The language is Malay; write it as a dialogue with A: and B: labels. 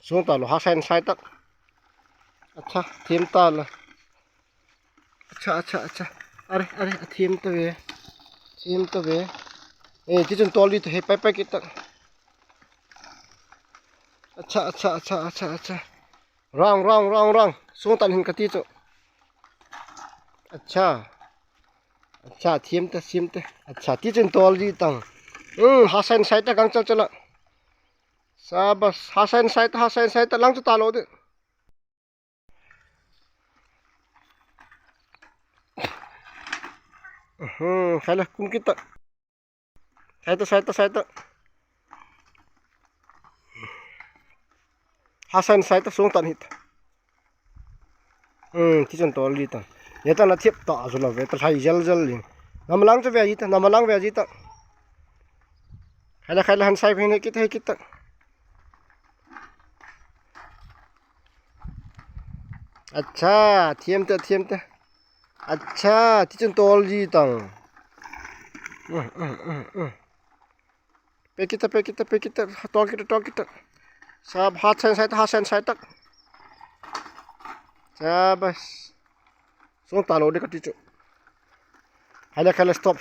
A: xuống tàu lo hasen sai tak acha thiem ta la acha are thiem to ve chỉ chun toli to he pai kita acha rong xuống tan hin ka ti chu acha thiem ta acha ti chun toli tang hasen sai ta gang chala sabas hasen sai ta lang chu ta lo de khala kum kita sai ta hasan sai ta sung tan hit ti chon tol li ta ye ta na thiep ta zo la ve ta thai jal li namalang cha ve ji ta namalang ve ji ta khala han sai phe ne kita अच्छा thiem ta अच्छा ti chon tol ji tang pe kita tol kita sab hasan sai tak sabas sung ta lo de ka ti chu khala stop